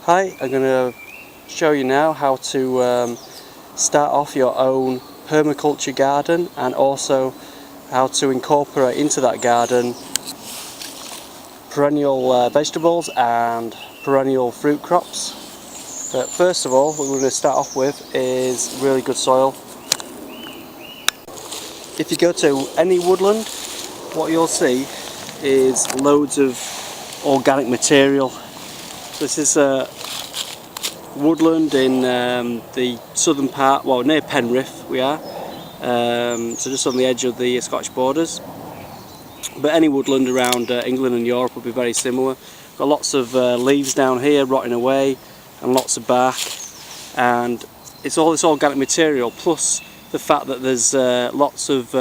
Hi, I'm going to show you now how to start off your own permaculture garden, and also how to incorporate into that garden perennial vegetables and perennial fruit crops. But first of all, what we're going to start off with is really good soil. If you go to any woodland, what you'll see is loads of organic material. This is woodland in the southern part, well, near Penrith we are, so just on the edge of the Scottish borders. But any woodland around England and Europe will be very similar. Got lots of leaves down here rotting away and lots of bark, and it's all this organic material, plus the fact that there's lots of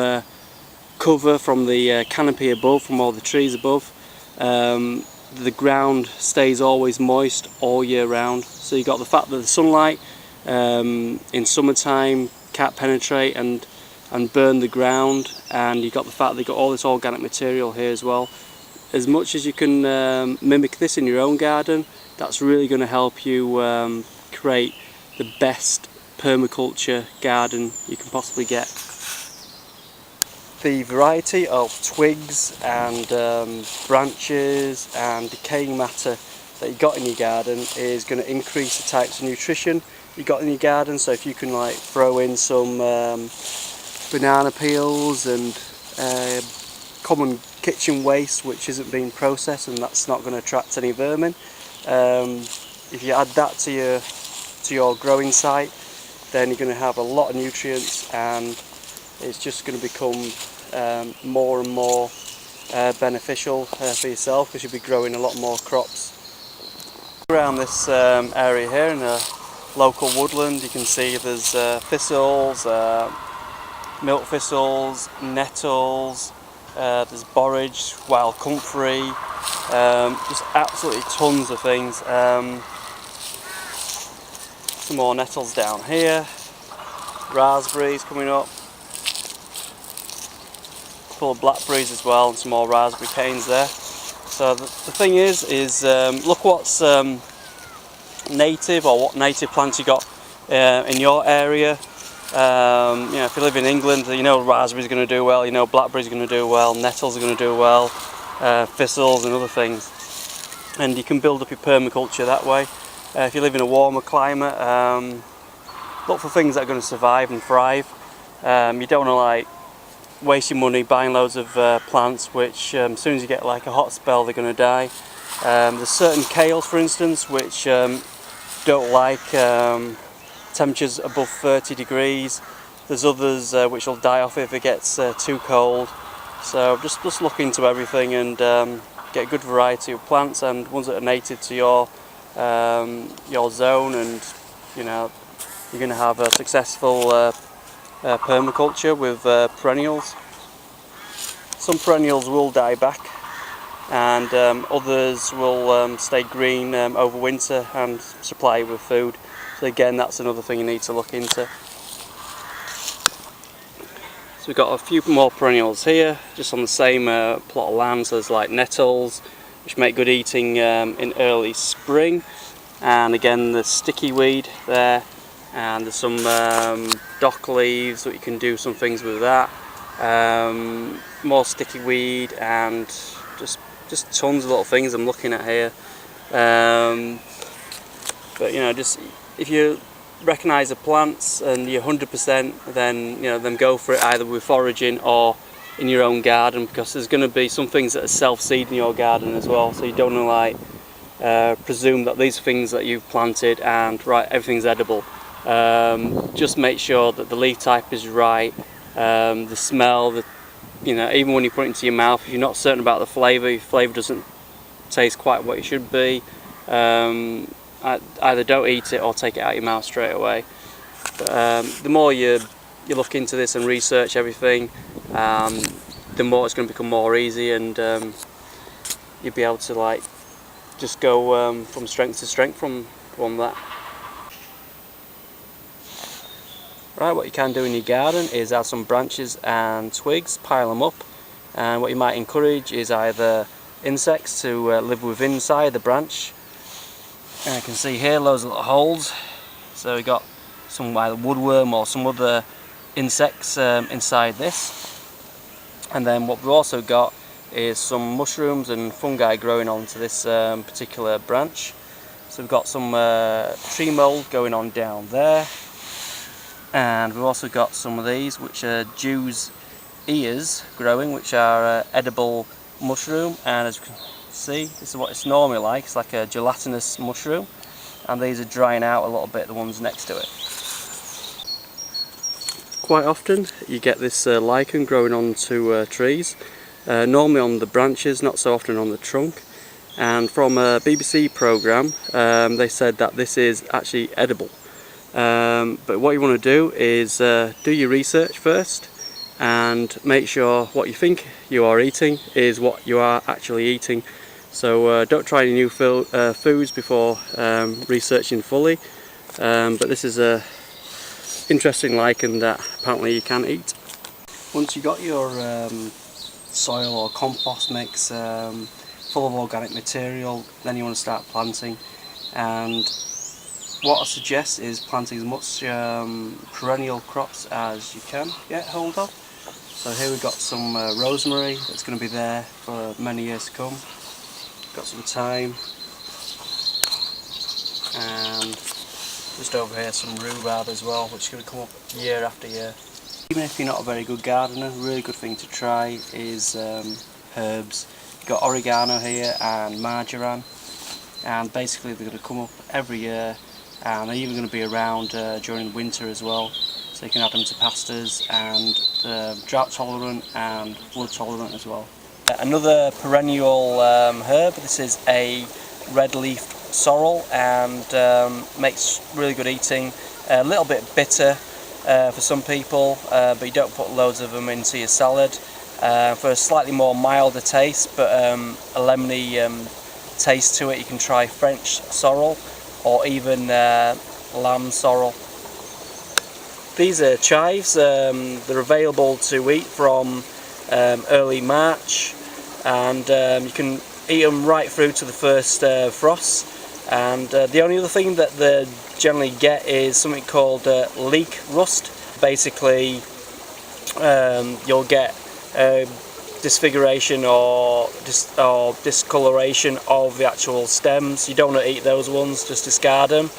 cover from the canopy above, from all the trees above. The ground stays always moist all year round, so you got the fact that the sunlight in summertime can't penetrate and burn the ground, and you got the fact that you got all this organic material here as well. As much as you can mimic this in your own garden, that's really going to help you create the best permaculture garden you can possibly get. The variety of twigs and branches and decaying matter that you got in your garden is going to increase the types of nutrition you got in your garden. So if you can like throw in some banana peels and common kitchen waste which isn't being processed, and that's not going to attract any vermin, if you add that to your growing site, then you're going to have a lot of nutrients, and it's just going to become more and more beneficial for yourself, because you'll be growing a lot more crops. Around this area here in a local woodland, you can see there's thistles, milk thistles, nettles, there's borage, wild comfrey, just absolutely tons of things. Some more nettles down here, raspberries coming up, full of blackberries as well, and some more raspberry canes there. So the thing is look what's native, or what native plants you got in your area. You know, if you live in England, you know raspberries are going to do well, you know blackberries are going to do well, nettles are going to do well, thistles and other things, and you can build up your permaculture that way. If you live in a warmer climate, look for things that are going to survive and thrive. You don't want to like waste your money buying loads of plants which as soon as you get like a hot spell they're going to die. There's certain kales, for instance, which don't like temperatures above 30 degrees. There's others which will die off if it gets too cold. So just look into everything and get a good variety of plants, and ones that are native to your zone, and you know you're going to have a successful permaculture with perennials. Some perennials will die back, and others will stay green over winter and supply you with food. So again, that's another thing you need to look into. So we've got a few more perennials here, just on the same plot of land. So there's like nettles, which make good eating in early spring, and again the sticky weed there, and there's some dock leaves that you can do some things with that. More sticky weed, and just tons of little things I'm looking at here. But you know, just if you recognise the plants and you're 100%, then you know them, go for it either with foraging or in your own garden, because there's going to be some things that are self-seed in your garden as well. So you don't want to like presume that these things that you've planted and right everything's edible. Just make sure that the leaf type is right, the smell, you know, even when you put it into your mouth, if you're not certain about the flavour, your flavour doesn't taste quite what it should be, either don't eat it or take it out of your mouth straight away. But, the more you look into this and research everything, the more it's going to become more easy, and you'll be able to like just go from strength to strength from that. Right, what you can do in your garden is add some branches and twigs, pile them up, and what you might encourage is either insects to live within inside the branch, And you can see here loads of little holes, so we got some either woodworm or some other insects inside this. And then what we've also got is some mushrooms and fungi growing onto this particular branch. So we've got some tree mould going on down there, and we've also got some of these which are Jew's ears growing, which are edible mushroom, and as you can see, this is what it's normally like. It's like a gelatinous mushroom, and these are drying out a little bit, the ones next to it. Quite often you get this lichen growing onto trees, normally on the branches, not so often on the trunk. And from a BBC programme they said that this is actually edible. But what you want to do is do your research first and make sure what you think you are eating is what you are actually eating. So don't try any new foods before researching fully. But this is a interesting lichen that apparently you can eat. Once you've got your soil or compost mix full of organic material, then you want to start planting. And what I suggest is planting as much perennial crops as you can get hold of. So here we've got some rosemary that's going to be there for many years to come. Got some thyme, and just over here some rhubarb as well, which is going to come up year after year. Even if you're not a very good gardener, a really good thing to try is herbs. You've got oregano here and marjoram, and basically they're going to come up every year, and they're even going to be around during winter as well. So you can add them to pastas, and drought tolerant and flood tolerant as well. Another perennial herb, this is a red-leafed sorrel, and makes really good eating. A little bit bitter for some people, but you don't put loads of them into your salad. For a slightly more milder taste, but a lemony taste to it, you can try French sorrel or even lamb sorrel. These are chives. They're available to eat from early March, and you can eat them right through to the first frost. And the only other thing that they generally get is something called leek rust. Basically you'll get disfiguration or discoloration of the actual stems. You don't want to eat those ones, just discard them.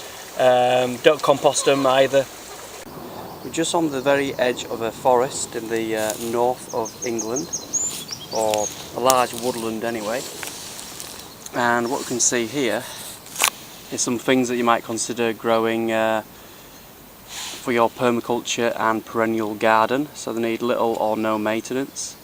Don't compost them either. We're just on the very edge of a forest in the north of England, or a large woodland anyway, and what we can see here is some things that you might consider growing for your permaculture and perennial garden, so they need little or no maintenance.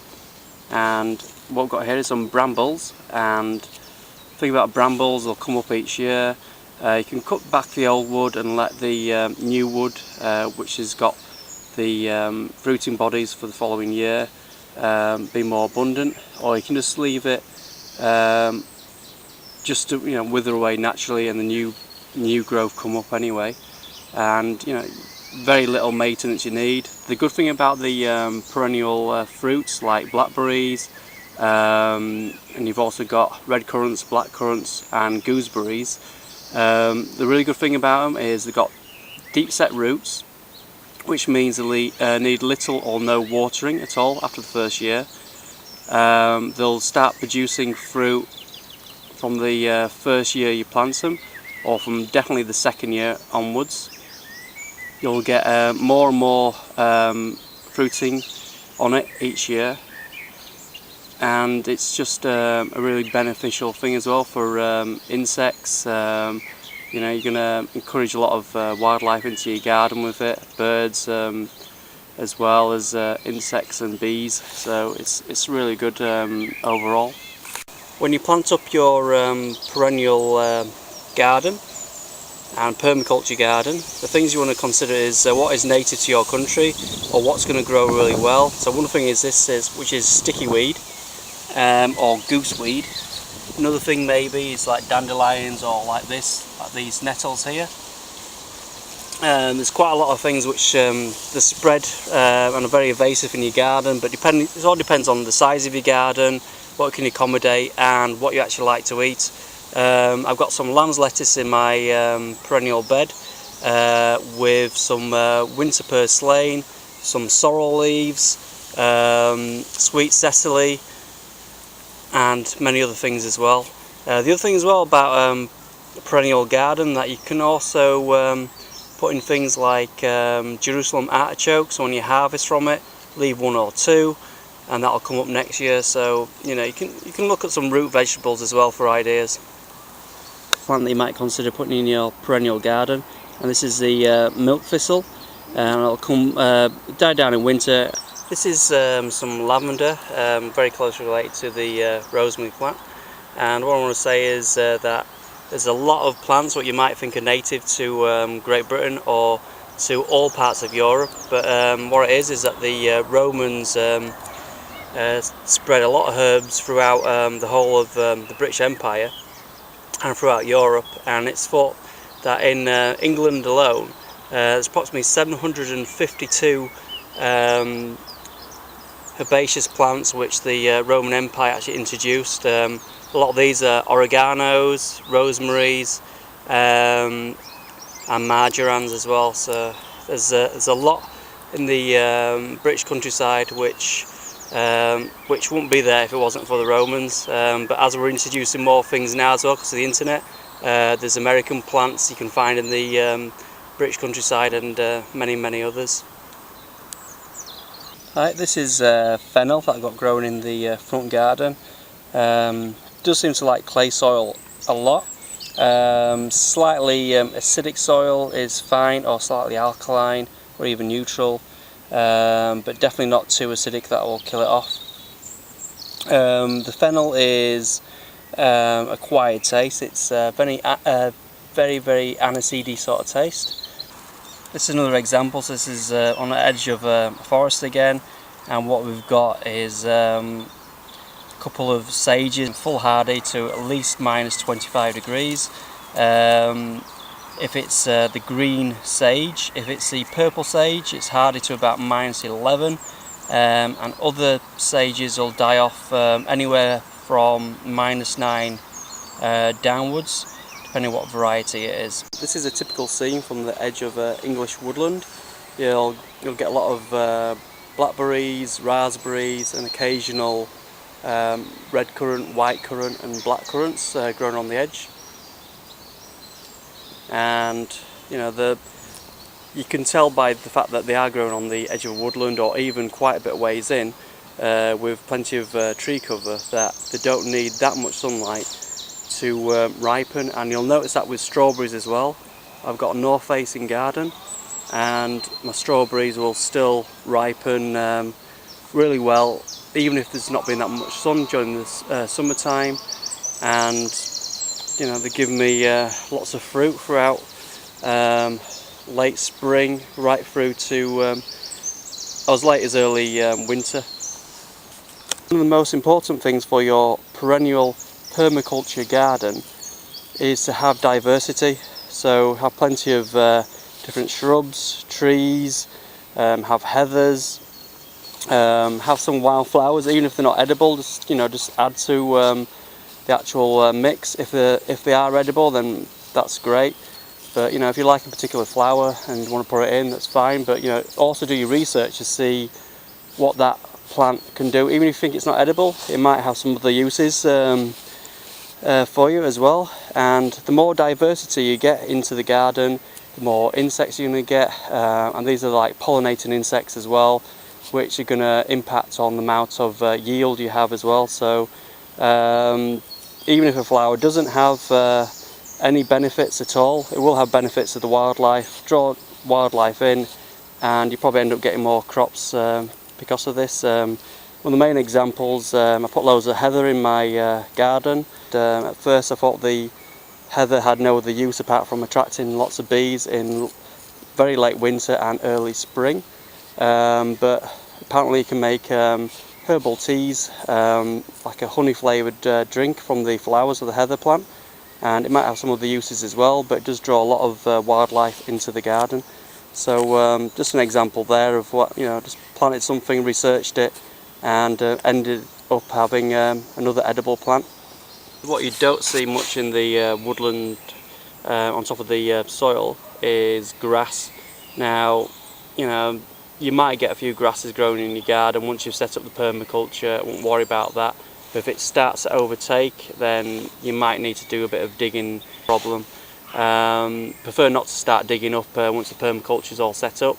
And what we've got here is some brambles, and the thing about brambles, they'll come up each year. You can cut back the old wood and let the new wood, which has got the fruiting bodies for the following year, be more abundant, or you can just leave it just to wither away naturally, and the new growth come up anyway. And very little maintenance you need. The good thing about the perennial fruits like blackberries, and you've also got red currants, black currants and gooseberries. The really good thing about them is they've got deep set roots, which means they need little or no watering at all after the first year. They'll start producing fruit from the first year you plant them, or from definitely the second year onwards. You'll get more and more fruiting on it each year, and it's just a really beneficial thing as well for insects. You're going to encourage a lot of wildlife into your garden with it, birds as well as insects and bees, so it's really good overall. When you plant up your perennial garden and permaculture garden, the things you want to consider is what is native to your country, or what's going to grow really well. So one thing is which is sticky weed or goose weed. Another thing maybe is like dandelions, or like these nettles here. There's quite a lot of things which they spread and are very invasive in your garden, but it all depends on the size of your garden, what can you accommodate, and what you actually like to eat. I've got some lamb's lettuce in my perennial bed with some winter purslane, some sorrel leaves, sweet cecily, and many other things as well. The other thing as well about a perennial garden, that you can also put in things like Jerusalem artichokes. So when you harvest from it, leave 1 or 2, and that'll come up next year. So you can look at some root vegetables as well for ideas. Plant that you might consider putting in your perennial garden, and this is the milk thistle, and it'll come die down in winter. This is some lavender, very closely related to the rosemary plant. And what I want to say is that there's a lot of plants what you might think are native to Great Britain or to all parts of Europe, but what it is that the Romans spread a lot of herbs throughout the whole of the British Empire and throughout Europe, and it's thought that in England alone there's approximately 752 herbaceous plants which the Roman Empire actually introduced. A lot of these are oreganos, rosemaries, and marjorams as well. So there's a lot in the British countryside which wouldn't be there if it wasn't for the Romans. But as we're introducing more things now as well because of the internet, there's American plants you can find in the British countryside and many others. Right, this is fennel that I've got growing in the front garden. Does seem to like clay soil a lot. Slightly acidic soil is fine, or slightly alkaline, or even neutral, but definitely not too acidic that will kill it off. The fennel is acquired taste. It's very aniseedy sort of taste. This is another example. So this is on the edge of a forest again, and what we've got is a couple of sages, full hardy to at least -25 degrees. If it's the green sage, if it's the purple sage, it's hardy to about -11, and other sages will die off anywhere from -9 downwards, depending on what variety it is. This is a typical scene from the edge of English woodland. You'll get a lot of blackberries, raspberries, and occasional red currant, white currant, and black currants growing on the edge. And you can tell by the fact that they are growing on the edge of a woodland, or even quite a bit of ways in, with plenty of tree cover, that they don't need that much sunlight to ripen. And you'll notice that with strawberries as well. I've got a north-facing garden, and my strawberries will still ripen really well, even if there's not been that much sun during this summertime. And they give me lots of fruit throughout late spring right through to as late as early winter. One of the most important things for your perennial permaculture garden is to have diversity. So have plenty of different shrubs, trees, have heathers, have some wildflowers, even if they're not edible. Just add to the actual mix. If they are edible, then that's great. But if you like a particular flower and you want to put it in, that's fine. But also do your research to see what that plant can do. Even if you think it's not edible, it might have some other uses for you as well. And the more diversity you get into the garden, the more insects you're going to get, and these are like pollinating insects as well, which are going to impact on the amount of yield you have as well. So even if a flower doesn't have any benefits at all, it will have benefits to the wildlife, draw wildlife in, and you probably end up getting more crops because of this. One of the main examples, I put loads of heather in my garden. At first I thought the heather had no other use apart from attracting lots of bees in very late winter and early spring, but apparently you can make herbal teas, like a honey flavoured drink from the flowers of the heather plant, and it might have some other uses as well, but it does draw a lot of wildlife into the garden. So just an example there of what, just planted something, researched it, and ended up having another edible plant. What you don't see much in the woodland on top of the soil is grass. Now, you know, you might get a few grasses growing in your garden once you've set up the permaculture. I won't worry about that. But if it starts to overtake, then you might need to do a bit of digging. Problem. Prefer not to start digging up once the permaculture is all set up,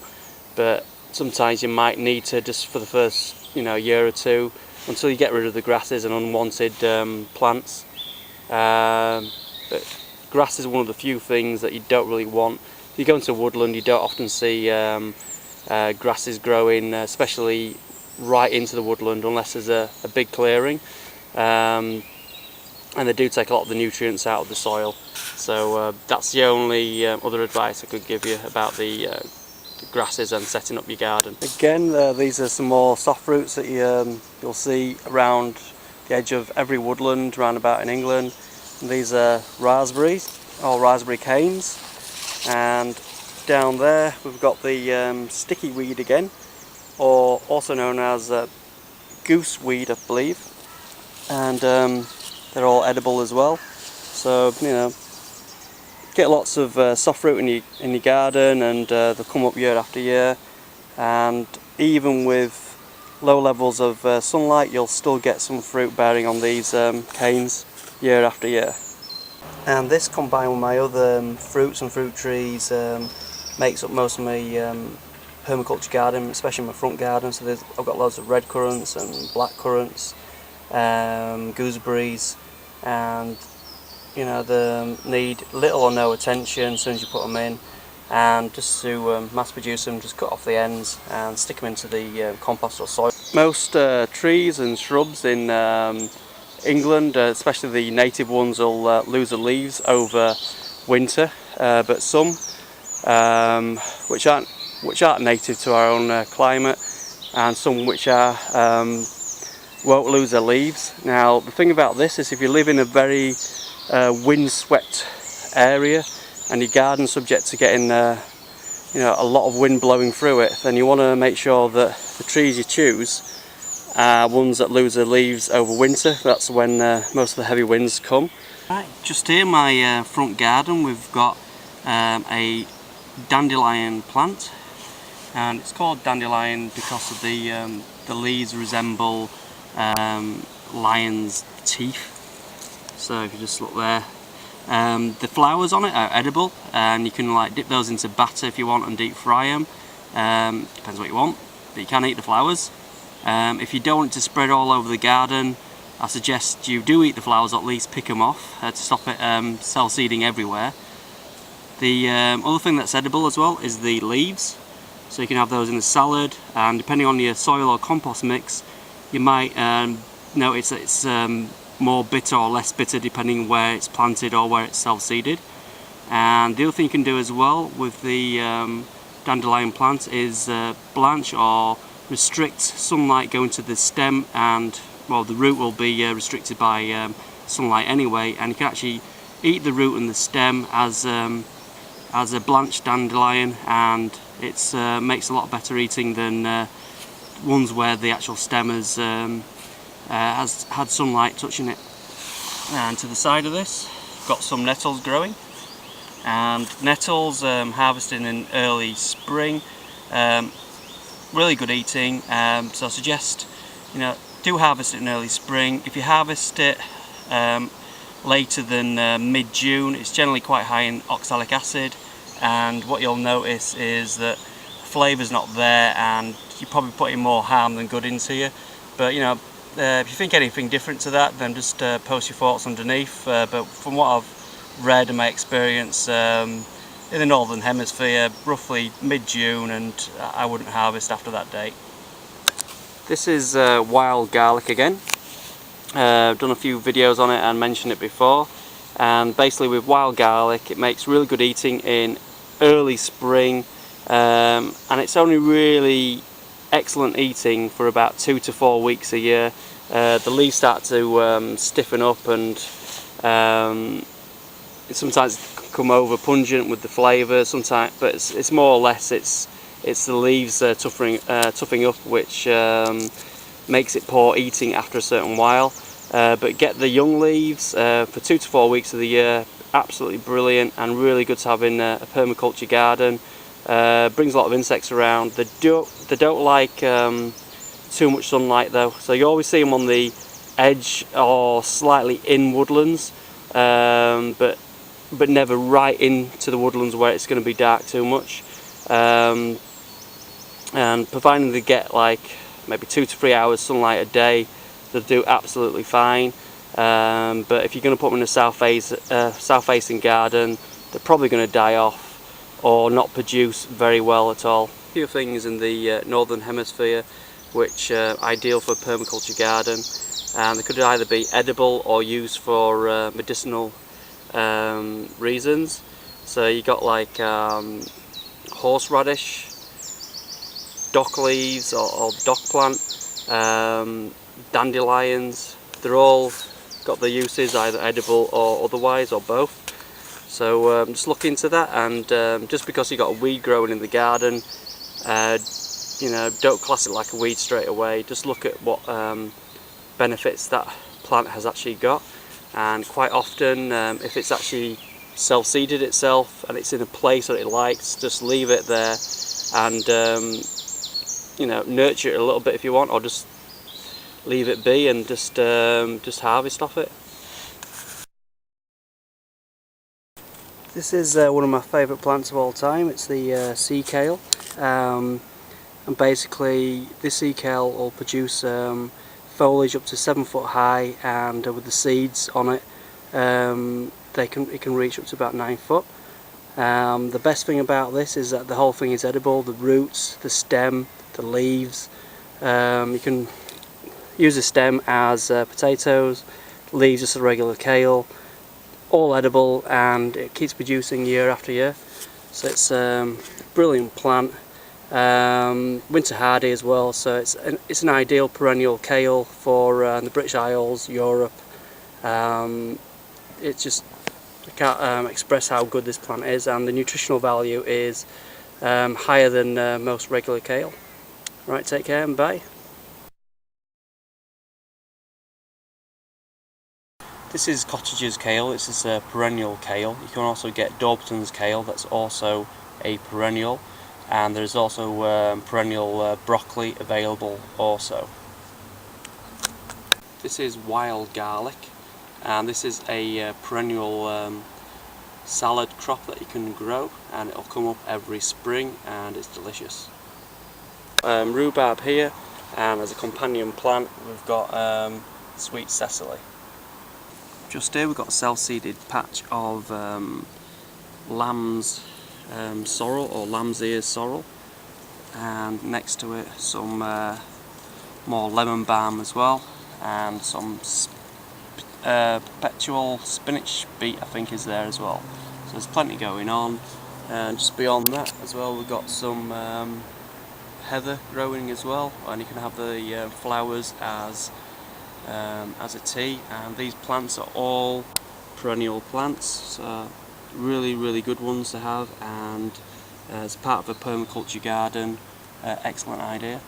but sometimes you might need to, just for the first year or two, until you get rid of the grasses and unwanted plants. But grass is one of the few things that you don't really want. If you go into woodland, you don't often see grasses growing, especially right into the woodland, unless there's a big clearing. And they do take a lot of the nutrients out of the soil. So that's the only other advice I could give you about the grasses and setting up your garden. Again, these are some more soft fruits that you'll see around the edge of every woodland round about in England. And these are raspberries, or raspberry canes, and down there we've got the sticky weed again, or also known as goose weed, I believe, and they're all edible as well. So get lots of soft fruit in your garden, and they'll come up year after year. And even with low levels of sunlight, you'll still get some fruit bearing on these canes year after year. And this, combined with my other fruits and fruit trees, makes up most of my permaculture garden, especially my front garden. So I've got loads of red currants and black currants, gooseberries, and they need little or no attention as soon as you put them in. And just to mass produce them, just cut off the ends and stick them into the compost or soil. Most trees and shrubs in England, especially the native ones, will lose the leaves over winter, but some which aren't native to our own climate, and some which are won't lose their leaves. Now, the thing about this is, if you live in a very wind-swept area and your garden's subject to getting a lot of wind blowing through it, then you want to make sure that the trees you choose are ones that lose their leaves over winter. That's when most of the heavy winds come. Right, just here in my front garden, we've got a dandelion plant, and it's called dandelion because of the leaves resemble lion's teeth. So if you just look there, the flowers on it are edible, and you can dip those into batter if you want and deep fry them. Depends what you want, but you can eat the flowers. If you don't want it to spread all over the garden, I suggest you do eat the flowers, or at least pick them off to stop it cell seeding everywhere. The other thing that's edible as well is the leaves, so you can have those in a salad, and depending on your soil or compost mix, you might notice that it's more bitter or less bitter depending where it's planted or where it's self-seeded. And the other thing you can do as well with the dandelion plant is blanch or restrict sunlight going to the stem, and well, the root will be restricted by sunlight anyway, and you can actually eat the root and the stem as a blanched dandelion, and it's makes a lot better eating than ones where the actual stem has had sunlight touching it. And to the side of this, got some nettles growing, and nettles harvested in early spring, really good eating. So I suggest do harvest it in early spring. If you harvest it later than mid-June, it's generally quite high in oxalic acid, and what you'll notice is that the flavour's not there, and you're probably putting more harm than good into you. But if you think anything different to that, then just post your thoughts underneath. But from what I've read and my experience, in the Northern Hemisphere, roughly mid-June, and I wouldn't harvest after that date. This is wild garlic again. I've done a few videos on it and mentioned it before, and basically with wild garlic, it makes really good eating in early spring, and it's only really excellent eating for about 2 to 4 weeks a year. The leaves start to stiffen up, and it sometimes come over pungent with the flavour sometimes, but it's more or less it's the leaves toughing up, which makes it poor eating after a certain while. but get the young leaves for 2 to 4 weeks of the year. Absolutely brilliant and really good to have in a permaculture garden. Brings a lot of insects around. They don't like too much sunlight though, so you always see them on the edge or slightly in woodlands, but never right into the woodlands where it's going to be dark too much. And providing they get like maybe 2 to 3 hours sunlight a day, they'll do absolutely fine. But if you're going to put them in a south-facing garden, they're probably going to die off or not produce very well at all. A few things in the northern hemisphere which are ideal for a permaculture garden, and they could either be edible or used for medicinal reasons. So you got like horseradish, dock leaves or dock plant, dandelions. They're all got their uses, either edible or otherwise, or both. So just look into that, and just because you got a weed growing in the garden, you know, don't class it like a weed straight away. Just look at what benefits that plant has actually got, and quite often if it's actually self-seeded itself and it's in a place that it likes, just leave it there and you know, nurture it a little bit if you want, or just leave it be and just harvest off it. This is one of my favourite plants of all time. It's the sea kale, and basically this sea kale will produce foliage up to 7 foot high, and with the seeds on it, it can reach up to about 9 foot. The best thing about this is that the whole thing is edible. The roots, the stem, the leaves. You can use the stem as potatoes, leaves just a regular kale. All edible, and it keeps producing year after year. So it's a brilliant plant. Winter hardy as well, so it's an ideal perennial kale for the British Isles, Europe. It's just, I can't express how good this plant is, and the nutritional value is higher than most regular kale. Right, take care and bye. This is cottager's kale. This is a perennial kale. You can also get Dorperton's kale, that's also a perennial, and there's also perennial broccoli available also. This is wild garlic, and this is a perennial salad crop that you can grow, and it'll come up every spring and it's delicious. Rhubarb here, and as a companion plant we've got sweet cecily. Just here we've got a self-seeded patch of lamb's sorrel, or lamb's ears sorrel, and next to it some more lemon balm as well, and some perpetual spinach beet I think is there as well. So there's plenty going on, and just beyond that as well we've got some heather growing as well, and you can have the flowers as a tea, and these plants are all perennial plants, so really good ones to have, and as part of a permaculture garden, excellent idea.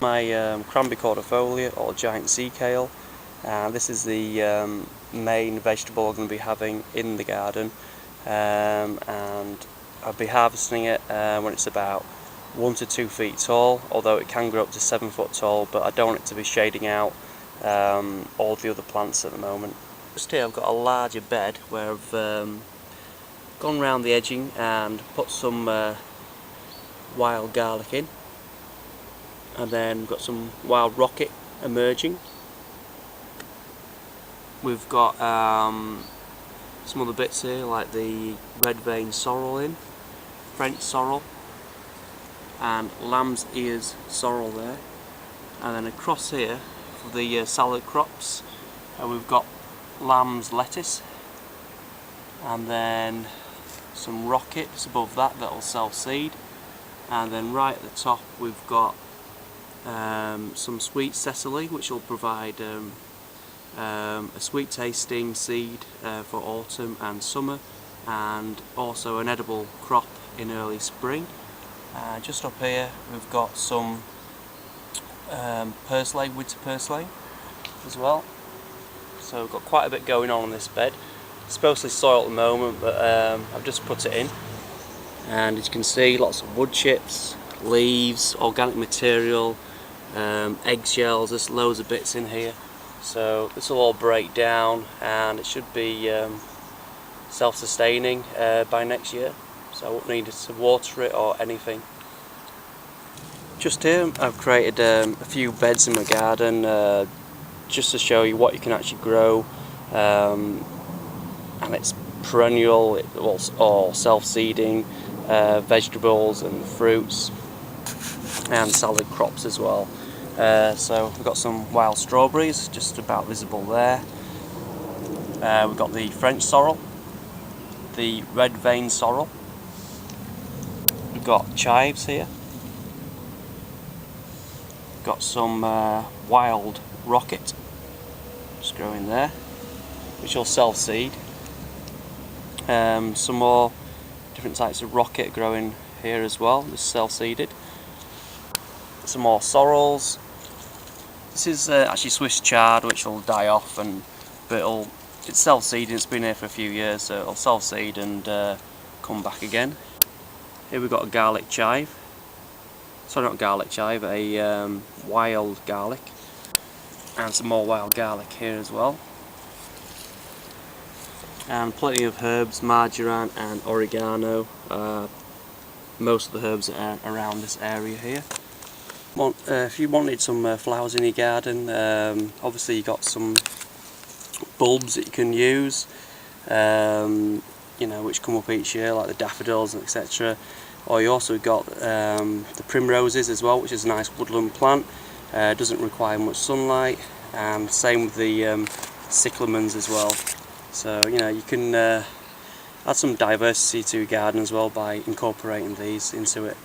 My cranberry cordifolia, or giant sea kale, this is the main vegetable I'm going to be having in the garden, and I'll be harvesting it when it's about 1 to 2 feet tall, although it can grow up to 7 foot tall, but I don't want it to be shading out all the other plants at the moment. Just here I've got a larger bed where I've gone round the edging and put some wild garlic in, and then we've got some wild rocket emerging. We've got some other bits here like the red vein sorrel in, French sorrel, and lamb's ears sorrel there, and then across here for the salad crops we've got lamb's lettuce, and then some rockets above that that'll self-seed, and then right at the top we've got some sweet cecily, which will provide a sweet tasting seed for autumn and summer, and also an edible crop in early spring. Just up here we've got some purslane, winter purslane as well, So we've got quite a bit going on this bed. It's mostly soil at the moment, but I've just put it in. And as you can see, lots of wood chips, leaves, organic material, eggshells, there's loads of bits in here. So this will all break down and it should be self-sustaining by next year. So I won't need to water it or anything. Just here I've created a few beds in my garden just to show you what you can actually grow, and it's perennial or self-seeding, vegetables and fruits and salad crops as well. So we've got some wild strawberries just about visible there. We've got the French sorrel, the red vein sorrel. We've got chives here. Got some wild rocket just growing there, which will self-seed. Some more different types of rocket growing here as well, this self-seeded. Some more sorrels. This is actually Swiss chard, which will die off, but it's self-seeding. It's been here for a few years, so it'll self-seed and come back again. Here we've got a garlic chive. Sorry, not garlic chive, a wild garlic, and some more wild garlic here as well. And plenty of herbs, marjoram and oregano. Most of the herbs are around this area here. If you wanted some flowers in your garden, obviously you got some bulbs that you can use, you know, which come up each year, like the daffodils and etc. Or you also got the primroses as well, which is a nice woodland plant. Doesn't require much sunlight, and same with the cyclamens as well. So you know, you can add some diversity to your garden as well by incorporating these into it.